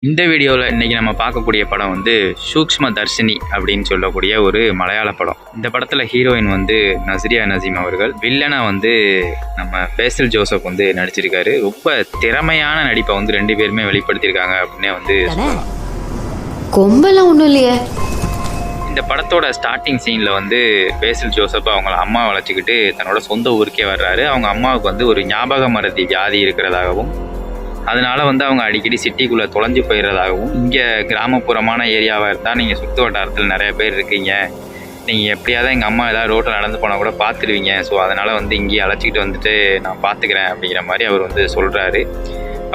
இந்த வீடியோவில் இன்றைக்கி நம்ம பார்க்கக்கூடிய படம் வந்து சூக்ஷ்ம தர்ஷினி அப்படின்னு சொல்லக்கூடிய ஒரு மலையாள படம். இந்த படத்தில் ஹீரோயின் வந்து நஸ்ரியா நசீம் அவர்கள், வில்லனை வந்து நம்ம பேசல் ஜோசப் வந்து நடிச்சிருக்காரு. ரொம்ப திறமையான நடிப்பை வந்து ரெண்டு பேருமே வெளிப்படுத்தியிருக்காங்க அப்படின்னே வந்து கொம்பெல்லாம் ஒன்றும் இல்லையே. இந்த படத்தோட ஸ்டார்டிங் சீனில் வந்து பேசல் ஜோசப் அவங்கள அம்மா வளர்ச்சிக்கிட்டு தன்னோட சொந்த ஊருக்கே வர்றாரு. அவங்க அம்மாவுக்கு வந்து ஒரு ஞாபக மறதி வியாதி இருக்கிறதாகவும், அதனால வந்து அவங்க அடிக்கடி சிட்டிக்குள்ளே தொலைஞ்சு போயிடுறதாகவும், இங்கே கிராமப்புறமான ஏரியாவாக இருந்தால் நீங்கள் சுற்று வட்டாரத்தில் நிறைய பேர் இருக்கீங்க, நீங்கள் எப்படியாவது எங்கள் அம்மா ஏதாவது ரோட்டில் நடந்து போனால் கூட பார்த்துடுவீங்க, ஸோ அதனால் வந்து இங்கேயே அழைச்சிக்கிட்டு வந்துட்டு நான் பார்த்துக்கிறேன் அப்படிங்கிற மாதிரி அவர் வந்து சொல்கிறாரு.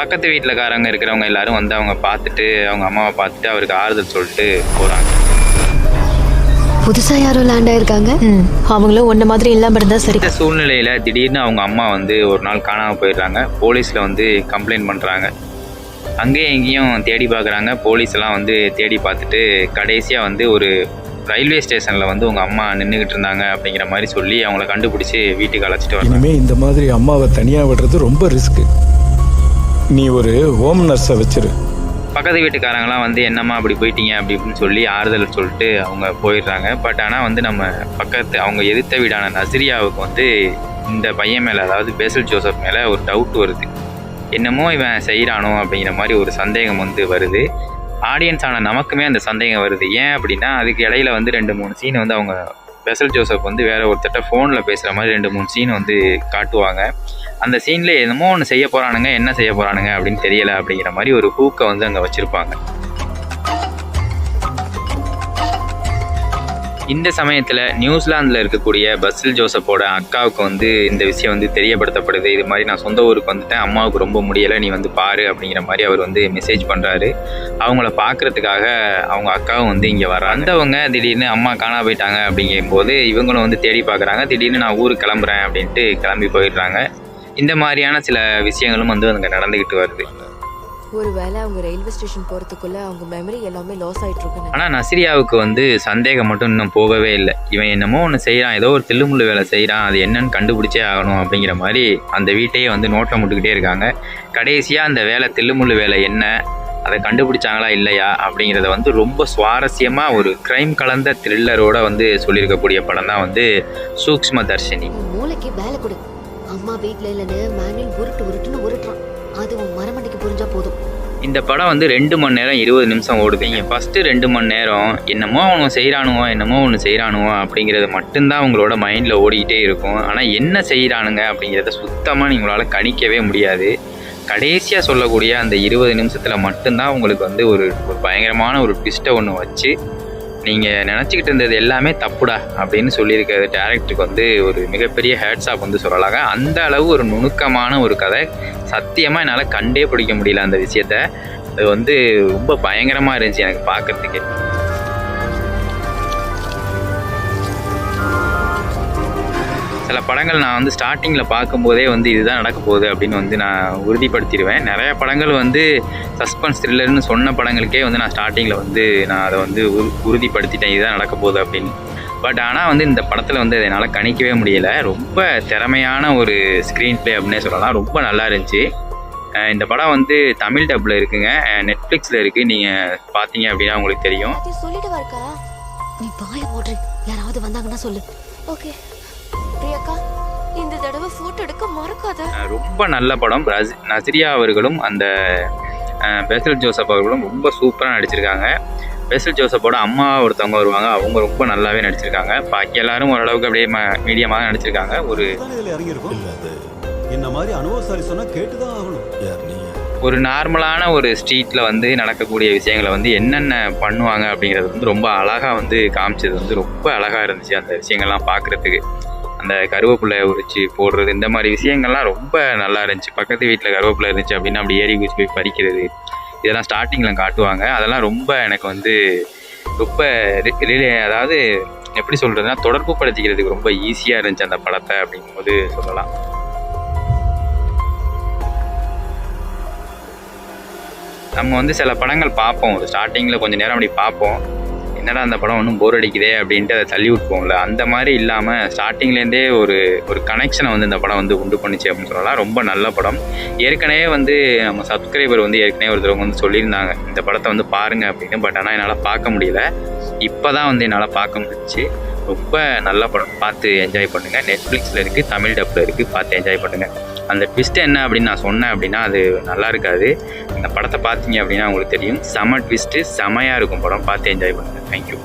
பக்கத்து வீட்டிலக்காரங்க இருக்கிறவங்க எல்லாரும் வந்து அவங்க பார்த்துட்டு அவங்க அம்மாவை பார்த்துட்டு அவருக்கு ஆறுதல் சொல்லிட்டு போகிறாங்க. புதுசா யாரும் லேண்ட் ஆயிருக்காங்க. அவங்களும் ஒன்ன மாதிரி இல்லாம இருந்தா சரி. இந்த சூழ்நிலையில் திடீர்னு அவங்க அம்மா வந்து ஒரு நாள் காணாமல் போயிடுறாங்க. போலீஸில் வந்து கம்ப்ளைண்ட் பண்ணுறாங்க. அங்கேயும் எங்கேயும் தேடி பார்க்குறாங்க. போலீஸ் எல்லாம் வந்து தேடி பார்த்துட்டு கடைசியாக வந்து ஒரு ரயில்வே ஸ்டேஷனில் வந்து உங்கள் அம்மா நின்றுக்கிட்டு இருந்தாங்க அப்படிங்கிற மாதிரி சொல்லி அவங்கள கண்டுபிடிச்சி வீட்டுக்கு அழைச்சிட்டு வராங்க. இனிமேல் இந்த மாதிரி அம்மாவை தனியாக விடுறது ரொம்ப ரிஸ்க்கு. நீ ஒரு ஹோம் நர்ஸை வச்சிரு. பக்கத்து வீட்டுக்காரங்களாம் வந்து என்னம்மா அப்படி போயிட்டீங்க அப்படின்னு சொல்லி ஆறுதல் சொல்லிட்டு அவங்க போயிடுறாங்க. பட் ஆனால் வந்து நம்ம பக்கத்து அவங்க எதிர்த்த வீடான நஸ்ரியாவுக்கு வந்து இந்த பையன் மேலே, அதாவது பேசல் ஜோசப் மேலே ஒரு டவுட் வருது. என்னமோ இவன் செய்கிறானோ அப்படிங்கிற மாதிரி ஒரு சந்தேகம் வந்து வருது. ஆடியன்ஸான நமக்குமே அந்த சந்தேகம் வருது. ஏன் அப்படின்னா அதுக்கு இடையில வந்து 2-3 சீன் வந்து அவங்க பேசல் ஜோசப் வந்து வேற ஒருத்தட்ட ஃபோனில் பேசுகிற மாதிரி 2-3 சீன் வந்து காட்டுவாங்க. அந்த சீனில் என்னமோ ஒன்று செய்ய போகிறானுங்க, என்ன செய்ய போகிறானுங்க அப்படின்னு தெரியலை அப்படிங்கிற மாதிரி ஒரு ஹூக்கை வந்து அங்கே வச்சுருப்பாங்க. இந்த சமயத்தில் நியூசிலாந்தில் இருக்கக்கூடிய பசில் ஜோசப்போட அக்காவுக்கு வந்து இந்த விஷயம் வந்து தெரியப்படுத்தப்படுது. இது மாதிரி நான் சொந்த ஊருக்கு வந்துட்டேன், அம்மாவுக்கு ரொம்ப முடியலை, நீ வந்து பாரு அப்படிங்கிற மாதிரி அவர் வந்து மெசேஜ் பண்ணுறாரு. அவங்கள பார்க்குறதுக்காக அவங்க அக்காவும் வந்து இங்கே வர்றாங்க. அந்தவங்க திடீர்னு அம்மா காணா போயிட்டாங்க அப்படிங்கும்போது இவங்களும் வந்து தேடி பார்க்குறாங்க. திடீர்னு நான் ஊருக்கு கிளம்புறேன் அப்படின்ட்டு கிளம்பி போயிடுறாங்க. இந்த மாதிரியான சில விஷயங்களும் வந்து அங்கே நடந்துக்கிட்டு வருது. ஒருவேளை அவங்க ரயில்வே ஸ்டேஷன் போகிறதுக்குள்ளே அவங்க மெமரி எல்லாமே லாஸ் ஆகிட்டு இருக்கு. ஆனால் நஸ்ரியாவுக்கு வந்து சந்தேகம் மட்டும் இன்னும் போகவே இல்லை. இவன் என்னமோ ஒன்று செய்கிறான், ஏதோ ஒரு தில்லுமுள்ளு வேலை செய்கிறான், அது என்னன்னு கண்டுபிடிச்சே ஆகணும் அப்படிங்கிற மாதிரி அந்த வீட்டையே வந்து நோட்டம் விட்டுக்கிட்டே இருக்காங்க. கடைசியாக அந்த வேலை தில்லுமுள்ளு வேலை என்ன, அதை கண்டுபிடிச்சாங்களா இல்லையா அப்படிங்கிறத வந்து ரொம்ப சுவாரஸ்யமாக ஒரு க்ரைம் கலந்த த்ரில்லரோட வந்து சொல்லியிருக்கக்கூடிய படம் தான் வந்து சூக்ஷ்ம தர்ஷினி. மூளைக்கு வேலை கொடு. அம்மா வீட்ல இல்லைன்னு மேனுவல் உருட்டுன்னு உருட்டுறான். அது உன் மரமண்டிக்கு புரிஞ்சா போதும். இந்த படம் வந்து 2 மணி நேரம் 20 நிமிஷம் ஓடுது. நீங்கள் ஃபஸ்ட்டு 2 மணி நேரம் என்னமோ அவனுங்க செய்கிறானுவோ அப்படிங்கிறது மட்டும்தான் உங்களோட மைண்டில் ஓடிக்கிட்டே இருக்கும். ஆனால் என்ன செய்கிறானுங்க அப்படிங்கிறத சுத்தமாக உங்களால் கணிக்கவே முடியாது. கடைசியாக சொல்லக்கூடிய அந்த 20 நிமிஷத்தில் மட்டும்தான் உங்களுக்கு வந்து ஒரு பயங்கரமான ஒரு ட்விஸ்ட்டை ஒன்று வச்சு நீங்கள் நினச்சிக்கிட்டு இருந்தது எல்லாமே தப்புடா அப்படின்னு சொல்லியிருக்கிற டேரக்டருக்கு வந்து ஒரு மிகப்பெரிய ஹேட்ஸ் ஆஃப் வந்து சொல்லலாங்க. அந்த அளவு ஒரு நுணுக்கமான ஒரு கதை. சத்தியமாக என்னால் கண்டே பிடிக்க முடியல அந்த விஷயத்த. அது வந்து ரொம்ப பயங்கரமாக இருந்துச்சு எனக்கு பார்க்குறதுக்கு. சில படங்கள் நான் வந்து ஸ்டார்டிங்கில் பார்க்கும்போதே வந்து இதுதான் நடக்க போகுது அப்படின்னு வந்து நான் உறுதிப்படுத்திடுவேன். நிறைய படங்கள் வந்து சஸ்பென்ஸ் த்ரில்லர்னு சொன்ன படங்களுக்கே வந்து நான் ஸ்டார்டிங்கில் வந்து நான் அதை வந்து உறுதிப்படுத்திட்டேன் இதுதான் நடக்க போகுது அப்படின்னு. பட் ஆனால் வந்து இந்த படத்தில் வந்து என்னால் கணிக்கவே முடியலை. ரொம்ப திறமையான ஒரு ஸ்க்ரீன் ப்ளே அப்படின்னே சொல்லலாம். ரொம்ப நல்லா இருந்துச்சு. இந்த படம் வந்து தமிழ் டப்பில் இருக்குங்க, நெட்ஃப்ளிக்ஸில் இருக்குது. நீங்கள் பார்த்தீங்க அப்படின்னா உங்களுக்கு தெரியும். சொல்லிட்டு வரக்கா, நீ பாய போடுற. யாராவது வந்தாங்கன்னா சொல்லு. ஓகே பிரியக்கா, இந்த தடவை ஃபோட்டோ எடுக்க மறக்காத. ரொம்ப நல்ல படம். நஸ்ரியா அவர்களும் அந்த பேசல் ஜோசப் அவர்களும் ரொம்ப சூப்பராக நடிச்சிருக்காங்க. பேசல் ஜோசப்போட அம்மா ஒருத்தவங்க வருவாங்க, அவங்க ரொம்ப நல்லாவே நடிச்சிருக்காங்க. பாக்கி எல்லாரும் ஓரளவுக்கு அப்படியே மீடியமாக நடிச்சிருக்காங்க. ஒரு நார்மலான ஒரு ஸ்ட்ரீட்டில் வந்து நடக்கக்கூடிய விஷயங்களை வந்து என்னென்ன பண்ணுவாங்க அப்படிங்கிறது வந்து ரொம்ப அழகாக வந்து காமிச்சது வந்து ரொம்ப அழகாக இருந்துச்சு. அந்த விஷயங்கள்லாம் பார்க்குறதுக்கு அந்த கருவேப்பிலை உரிச்சு போடுறது, இந்த மாதிரி விஷயங்கள்லாம் ரொம்ப நல்லா இருந்துச்சு. பக்கத்து வீட்டில் கருவேப்பிலை இருந்துச்சு அப்படின்னா அப்படி ஏறி குச்சி போய் பறிக்கிறது, இதெல்லாம் ஸ்டார்டிங்கில் காட்டுவாங்க. அதெல்லாம் ரொம்ப எனக்கு வந்து ரொம்ப அதாவது எப்படி சொல்கிறதுனா தொடர்பு படுத்திக்கிறதுக்கு ரொம்ப ஈஸியாக இருந்துச்சு அந்த படத்தை அப்படிங்கும்போது சொல்லலாம். நம்ம வந்து சில படங்கள் பார்ப்போம், ஒரு ஸ்டார்டிங்கில் கொஞ்சம் நேரம் அப்படி பார்ப்போம். என்னடா அந்த படம் ஒன்றும் போர் அடிக்குதே அப்படின்ட்டு அதை தள்ளி விட்டுருவோம்ல, அந்த மாதிரி இல்லாமல் ஸ்டார்டிங்லேருந்தே ஒரு கனெக்ஷனை வந்து இந்த படம் வந்து உண்டு பண்ணிச்சு அப்படின்னு சொல்லலாம். ரொம்ப நல்ல படம். ஏற்கனவே வந்து நம்ம சப்ஸ்கிரைபர் வந்து ஏற்கனவே ஒருத்தவங்க வந்து சொல்லியிருந்தாங்க இந்த படத்தை வந்து பாருங்கள் அப்படின்னு. பட் ஆனால் என்னால் பார்க்க முடியல. இப்போ தான் வந்து என்னால் பார்க்க முடிஞ்சிச்சு. ரொம்ப நல்ல படம், பார்த்து என்ஜாய் பண்ணுங்கள். நெட்ஃப்ளிக்ஸில் இருக்குது, தமிழ் டப்பில் இருக்குது, பார்த்து என்ஜாய் பண்ணுங்கள். அந்த ட்விஸ்ட் என்ன அப்படின்னு நான் சொன்னேன் அப்படின்னா அது நல்லா இருக்காது. இந்த படத்தை பார்த்தீங்க அப்படின்னா உங்களுக்கு தெரியும். செம ட்விஸ்ட்டு, செமையாக இருக்கும் படம். பார்த்து என்ஜாய் பண்ணுங்கள். தேங்க்யூ.